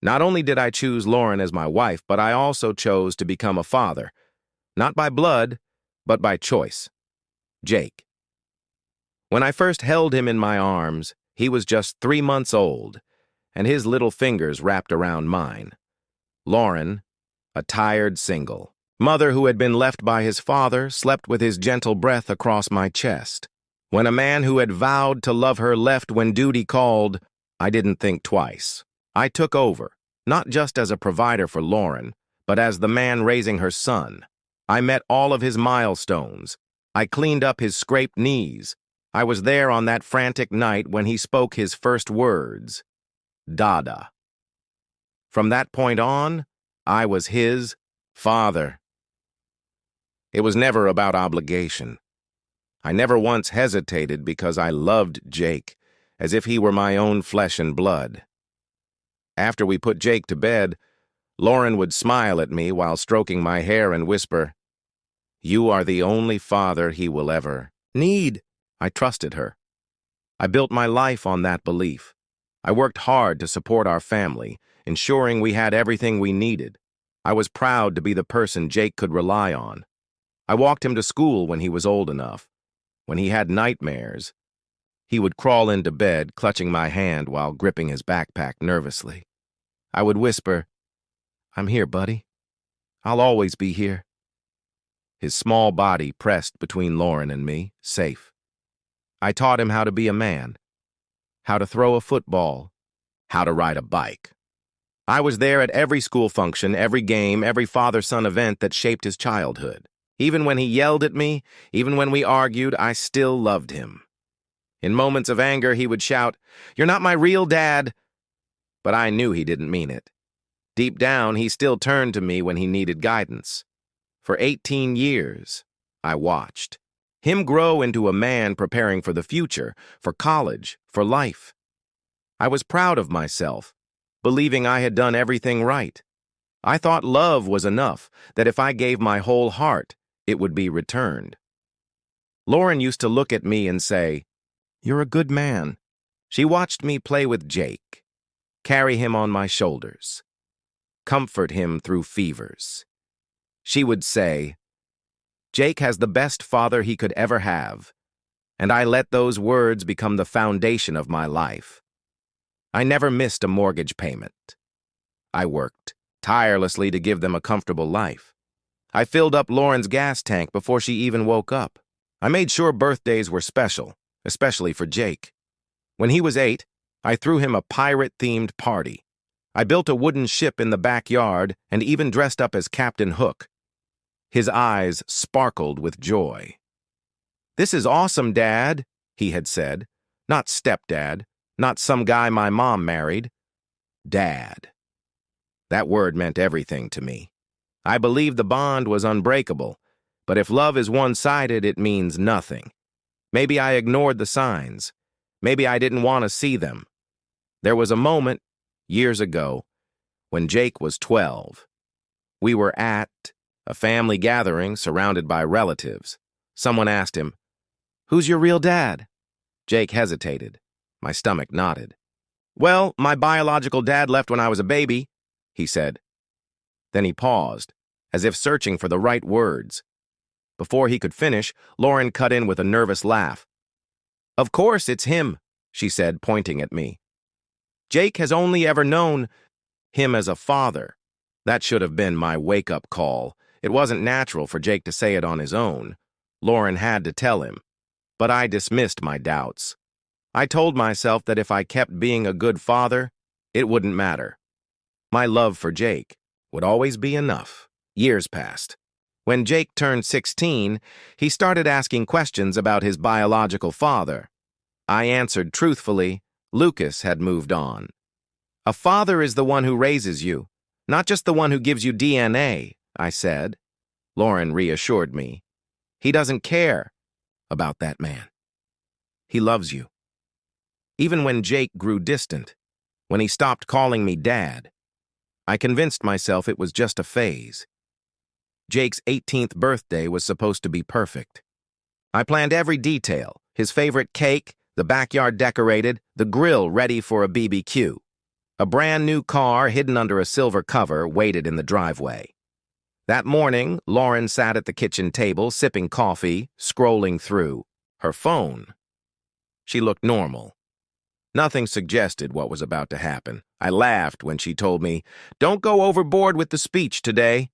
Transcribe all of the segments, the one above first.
Not only did I choose Lauren as my wife, but I also chose to become a father. Not by blood, but by choice. Jake. When I first held him in my arms, he was just 3 months old, and his little fingers wrapped around mine. Lauren, a tired single. Mother who had been left by his father, slept with his gentle breath across my chest. When a man who had vowed to love her left when duty called, I didn't think twice. I took over, not just as a provider for Lauren, but as the man raising her son. I met all of his milestones. I cleaned up his scraped knees. I was there on that frantic night when he spoke his first words, Dada. From that point on, I was his father. It was never about obligation. I never once hesitated because I loved Jake, as if he were my own flesh and blood. After we put Jake to bed, Lauren would smile at me while stroking my hair and whisper, "You are the only father he will ever need." I trusted her. I built my life on that belief. I worked hard to support our family, ensuring we had everything we needed. I was proud to be the person Jake could rely on. I walked him to school when he was old enough. When he had nightmares, he would crawl into bed, clutching my hand while gripping his backpack nervously. I would whisper, "I'm here, buddy. I'll always be here." His small body pressed between Lauren and me, safe. I taught him how to be a man, how to throw a football, how to ride a bike. I was there at every school function, every game, every father-son event that shaped his childhood. Even when he yelled at me, even when we argued, I still loved him. In moments of anger, he would shout, "You're not my real dad." But I knew he didn't mean it. Deep down, he still turned to me when he needed guidance. For 18 years, I watched him grow into a man preparing for the future, for college, for life. I was proud of myself, believing I had done everything right. I thought love was enough, that if I gave my whole heart, it would be returned. Lauren used to look at me and say, "You're a good man." She watched me play with Jake, carry him on my shoulders, comfort him through fevers. She would say, "Jake has the best father he could ever have," and I let those words become the foundation of my life. I never missed a mortgage payment. I worked tirelessly to give them a comfortable life. I filled up Lauren's gas tank before she even woke up. I made sure birthdays were special, especially for Jake. When he was 8, I threw him a pirate-themed party. I built a wooden ship in the backyard and even dressed up as Captain Hook. His eyes sparkled with joy. "This is awesome, Dad," he had said. Not stepdad, not some guy my mom married. Dad. That word meant everything to me. I believed the bond was unbreakable, but if love is one-sided, it means nothing. Maybe I ignored the signs. Maybe I didn't want to see them. There was a moment, years ago, when Jake was 12. We were at a family gathering surrounded by relatives. Someone asked him, "Who's your real dad?" Jake hesitated. My stomach knotted. "Well, my biological dad left when I was a baby," he said. Then he paused, as if searching for the right words. Before he could finish, Lauren cut in with a nervous laugh. "Of course it's him," she said, pointing at me. "Jake has only ever known him as a father." That should have been my wake-up call. It wasn't natural for Jake to say it on his own. Lauren had to tell him. But I dismissed my doubts. I told myself that if I kept being a good father, it wouldn't matter. My love for Jake would always be enough. Years passed. When Jake turned 16, he started asking questions about his biological father. I answered truthfully, Lucas had moved on. "A father is the one who raises you, not just the one who gives you DNA," I said. Lauren reassured me. "He doesn't care about that man. He loves you." Even when Jake grew distant, when he stopped calling me Dad, I convinced myself it was just a phase. Jake's 18th birthday was supposed to be perfect. I planned every detail, his favorite cake, the backyard decorated, the grill ready for a BBQ. A brand new car hidden under a silver cover waited in the driveway. That morning, Lauren sat at the kitchen table, sipping coffee, scrolling through her phone. She looked normal. Nothing suggested what was about to happen. I laughed when she told me, "Don't go overboard with the speech today."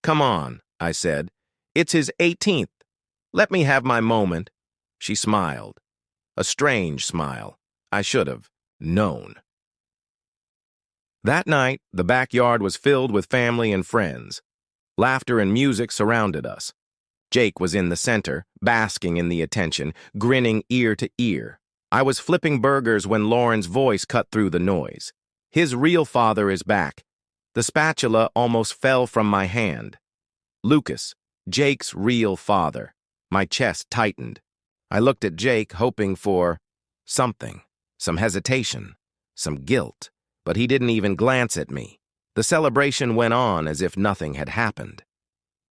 "Come on," I said. "It's his 18th. Let me have my moment." She smiled. A strange smile. I should have known. That night, the backyard was filled with family and friends. Laughter and music surrounded us. Jake was in the center, basking in the attention, grinning ear to ear. I was flipping burgers when Lauren's voice cut through the noise. "His real father is back." The spatula almost fell from my hand. Lucas, Jake's real father. My chest tightened. I looked at Jake, hoping for something, some hesitation, some guilt, but he didn't even glance at me. The celebration went on as if nothing had happened.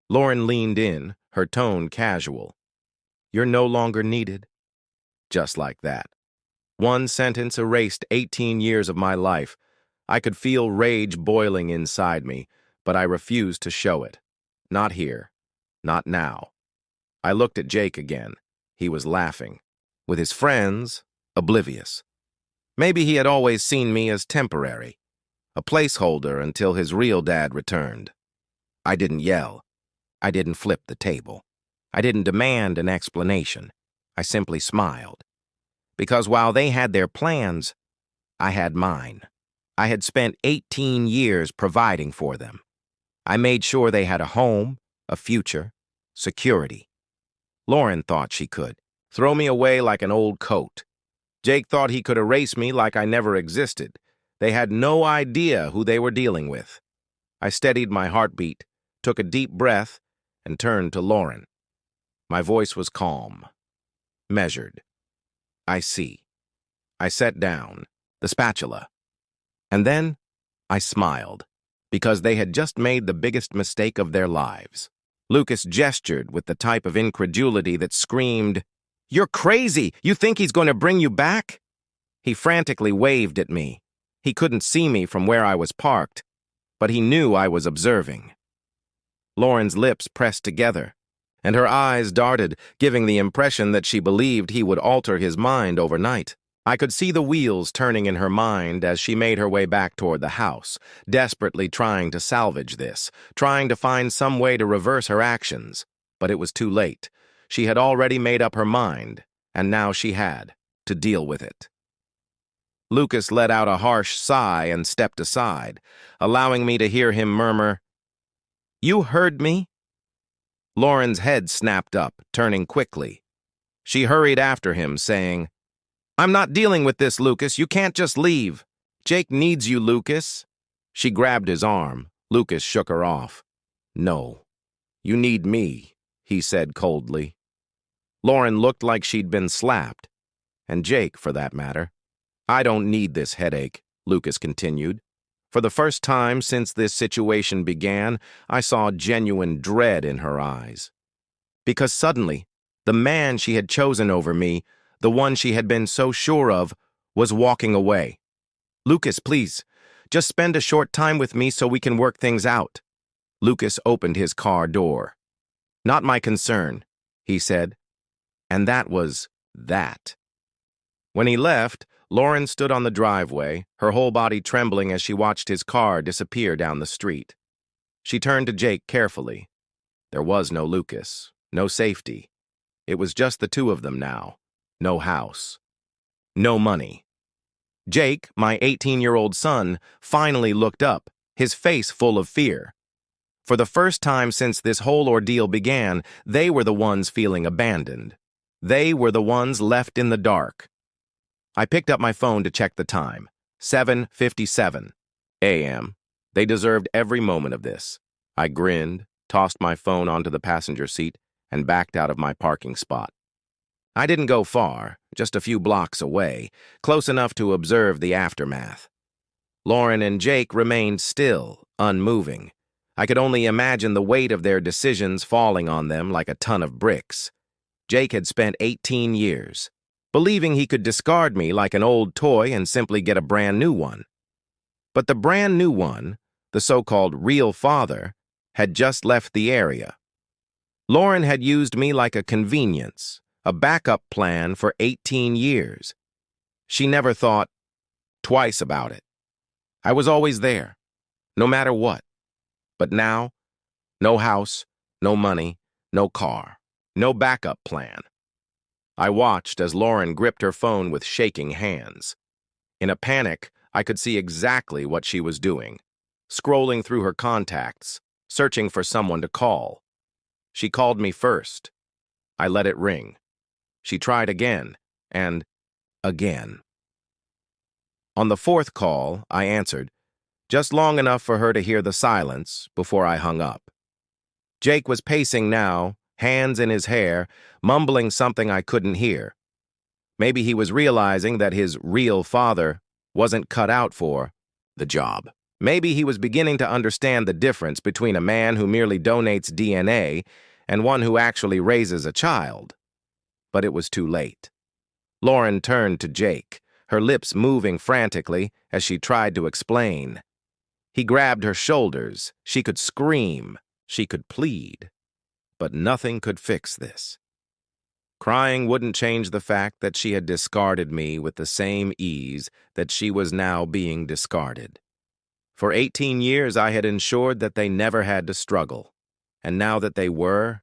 Lauren leaned in, her tone casual. "You're no longer needed." Just like that. One sentence erased 18 years of my life. I could feel rage boiling inside me, but I refused to show it. Not here. Not now. I looked at Jake again. He was laughing. With his friends, oblivious. Maybe he had always seen me as temporary, a placeholder until his real dad returned. I didn't yell. I didn't flip the table. I didn't demand an explanation. I simply smiled. Because while they had their plans, I had mine. I had spent 18 years providing for them. I made sure they had a home, a future, security. Lauren thought she could throw me away like an old coat. Jake thought he could erase me like I never existed. They had no idea who they were dealing with. I steadied my heartbeat, took a deep breath, and turned to Lauren. My voice was calm, measured. "I see." I set down the spatula. And then I smiled, because they had just made the biggest mistake of their lives. Lucas gestured with the type of incredulity that screamed, "You're crazy! You think he's going to bring you back?" He frantically waved at me. He couldn't see me from where I was parked, but he knew I was observing. Lauren's lips pressed together, and her eyes darted, giving the impression that she believed he would alter his mind overnight. I could see the wheels turning in her mind as she made her way back toward the house, desperately trying to salvage this, trying to find some way to reverse her actions. But it was too late. She had already made up her mind, and now she had to deal with it. Lucas let out a harsh sigh and stepped aside, allowing me to hear him murmur, "You heard me?" Lauren's head snapped up, turning quickly. She hurried after him, saying, "I'm not dealing with this, Lucas. You can't just leave. Jake needs you, Lucas." She grabbed his arm. Lucas shook her off. "No, you need me," he said coldly. Lauren looked like she'd been slapped. And Jake, for that matter. "I don't need this headache," Lucas continued. For the first time since this situation began, I saw genuine dread in her eyes. Because suddenly, the man she had chosen over me, the one she had been so sure of, was walking away. "Lucas, please, just spend a short time with me so we can work things out." Lucas opened his car door. "Not my concern," he said. And that was that. When he left, Lauren stood on the driveway, her whole body trembling as she watched his car disappear down the street. She turned to Jake carefully. There was no Lucas, no safety. It was just the two of them now. No house. No money. Jake, my 18-year-old son, finally looked up, his face full of fear. For the first time since this whole ordeal began, they were the ones feeling abandoned. They were the ones left in the dark. I picked up my phone to check the time. 7:57 a.m. They deserved every moment of this. I grinned, tossed my phone onto the passenger seat, and backed out of my parking spot. I didn't go far, just a few blocks away, close enough to observe the aftermath. Lauren and Jake remained still, unmoving. I could only imagine the weight of their decisions falling on them like a ton of bricks. Jake had spent 18 years, believing he could discard me like an old toy and simply get a brand new one. But the brand new one, the so-called real father, had just left the area. Lauren had used me like a convenience, a backup plan for 18 years. She never thought twice about it. I was always there, no matter what. But now, no house, no money, no car, no backup plan. I watched as Lauren gripped her phone with shaking hands. In a panic, I could see exactly what she was doing, scrolling through her contacts, searching for someone to call. She called me first. I let it ring. She tried again, and again. On the fourth call, I answered, just long enough for her to hear the silence before I hung up. Jake was pacing now, hands in his hair, mumbling something I couldn't hear. Maybe he was realizing that his real father wasn't cut out for the job. Maybe he was beginning to understand the difference between a man who merely donates DNA and one who actually raises a child. But it was too late. Lauren turned to Jake, her lips moving frantically as she tried to explain. He grabbed her shoulders. She could scream. She could plead. But nothing could fix this. Crying wouldn't change the fact that she had discarded me with the same ease that she was now being discarded. For 18 years, I had ensured that they never had to struggle. And now that they were,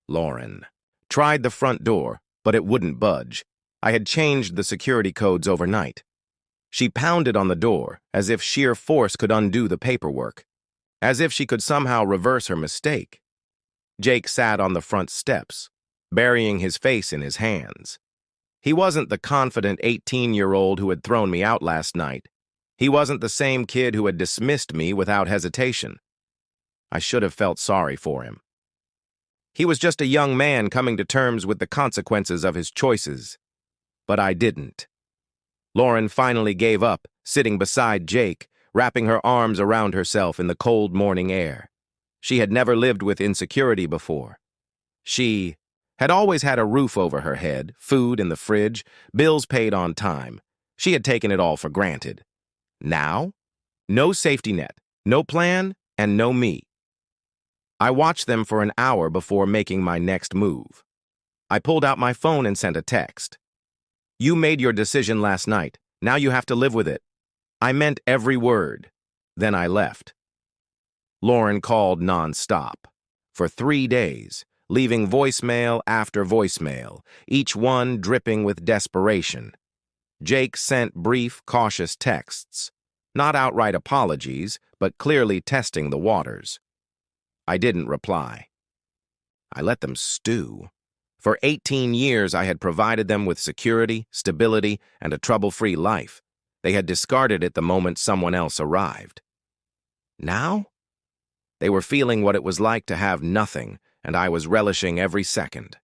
Lauren tried the front door, but it wouldn't budge. I had changed the security codes overnight. She pounded on the door, as if sheer force could undo the paperwork, as if she could somehow reverse her mistake. Jake sat on the front steps, burying his face in his hands. He wasn't the confident 18-year-old who had thrown me out last night. He wasn't the same kid who had dismissed me without hesitation. I should have felt sorry for him. He was just a young man coming to terms with the consequences of his choices. But I didn't. Lauren finally gave up, sitting beside Jake, wrapping her arms around herself in the cold morning air. She had never lived with insecurity before. She had always had a roof over her head, food in the fridge, bills paid on time. She had taken it all for granted. Now, no safety net, no plan, and no me. I watched them for an hour before making my next move. I pulled out my phone and sent a text. You made your decision last night. Now you have to live with it. I meant every word. Then I left. Lauren called nonstop. For 3 days, leaving voicemail after voicemail, each one dripping with desperation. Jake sent brief, cautious texts. Not outright apologies, but clearly testing the waters. I didn't reply. I let them stew. For 18 years, I had provided them with security, stability, and a trouble-free life. They had discarded it the moment someone else arrived. Now? They were feeling what it was like to have nothing, and I was relishing every second.